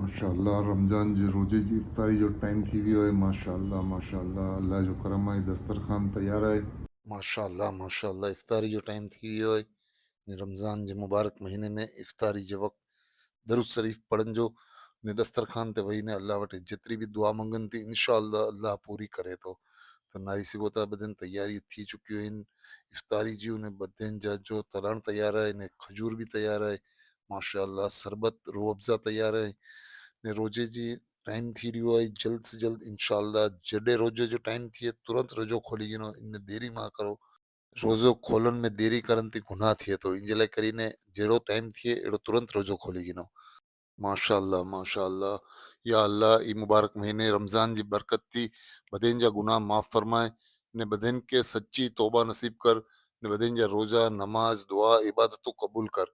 माशाअल्लाह रमज़ान जे रोज़े जी इफ़्तारी जो टाइम थी वियो आहे। माशाअल्लाह माशाअल्लाह, अल्लाह जो करम आहे, दस्तरख़ान तयारु आहे। माशाअल्लाह माशाअल्लाह इफ़्तारी जो टाइम थी वियो आहे। ने रमज़ान जे मुबारक महीने में इफ़्तारी जे वक़्तु दरूद शरीफ़ पढ़नि जो ने दस्तरख़ान ते वेही ने अल्लाह वटि जेतिरी बि दुआ मंगनि थी इंशाअल्लाह अल्लाह पूरी करे थो। त नाई सघो था बदिन तयारी थी चुकियूं आहिनि इफ़्तारी जूं। ने बदिन जा जो तरणु तयारु आहे ने खजूर बि तयारु आहे। माशाअल्लाह शरबत रूह अफ़ज़ा तयारु आहे। ने रोज़े जी टाइम थी रहियो आहे जल्द से जल्द इंशाअल्लाह। जॾहिं रोज़े जो टाइम थिए तुरंत रोज़ो खोली गिनो, इन देरी मां करो। रोज़ो खोलण में देरी करन ते गुनाह थिए थो। इन जे लाइ करीने जहिड़ो टाइम थिए अहिड़ो तुरंत रोज़ो खोली गिनो। माशाअल्लाह माशाअल्लाह, या अल्लाह ई मुबारक महीने रमज़ान जी बरकत थी बदेन जा गुनाह माफ़ फरमाए। ने बदेन के सच्ची तौबा नसीब कर। ने बदेन जा रोज़ा नमाज दुआ इबादतों कबूल कर।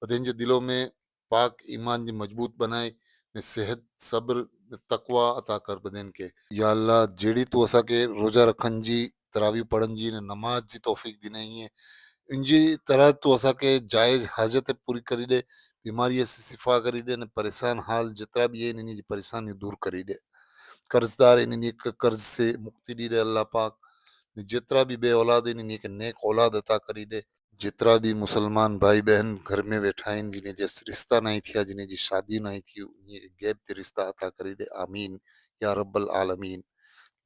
बदेन जे दिलों में पाक ईमान जी मजबूत बनाए। ने सेहत सब्र तकवा अता कर बदेन के। या अल्लाह जहिड़ी तू असांखे रोज़ा रखण जी तरावी पढ़ण जी ने नमाज जी तौफ़ीक़ ॾिनई आहे इंजी तरह तू असांखे जाइज़ हाजत पूरी करी ॾे। बीमारीअ से शिफ़ा करी ॾे। ने परेशान हाल जेतिरा बि आहिनि इन जी परेशानियूं दूर करी ॾे। कर्ज़दार इन खे कर्ज़ से मुक्ति ॾी ॾे अल्लाह पाक। ने जेतिरा बि बे औलाद आहिनि इन खे नेक औलाद अता करी ॾे। जेतिरा बि मुसलमान भाई बहन घर में वेठा आहिनि जिन जे रिश्ता न थिया, जिन जी शादी न थी, उन गैब ते रिश्ता अता करी ॾे आमीन या रब्बल आलमीन।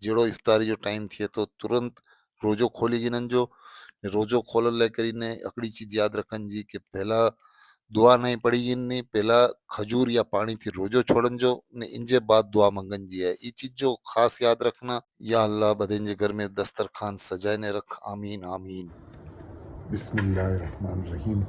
जहिड़ो इफ़्तारी जो टाइम थिए थो तुरंत रोज़ो खोली गिननि जो। रोज़ो खोलण लाइ करीने हिकिड़ी चीज़ यादि रखनि जी कि पहला दुआ नहीं पढ़ी गिननी, पहला खजूर या पानी थी रोज़ो छोड़न जो ने इनजे बाद दुआ मंगन जी है। ये चीज़ जो ख़ास याद रखना। या अल्लाह बदेन जे घर में दस्तरखान सजाए ने रख आमीन आमीन। बिस्मिल्लाहिर्रहमानिर्रहीम।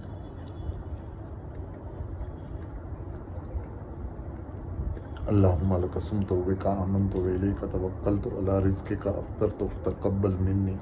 अल्लाहुम्मा लका सुम्तु व बिका आमनतु व इलैका तवक्कलतु अला रिज़्क़िका अफ़्तरतु फ़तक़ब्बल मिन्नी।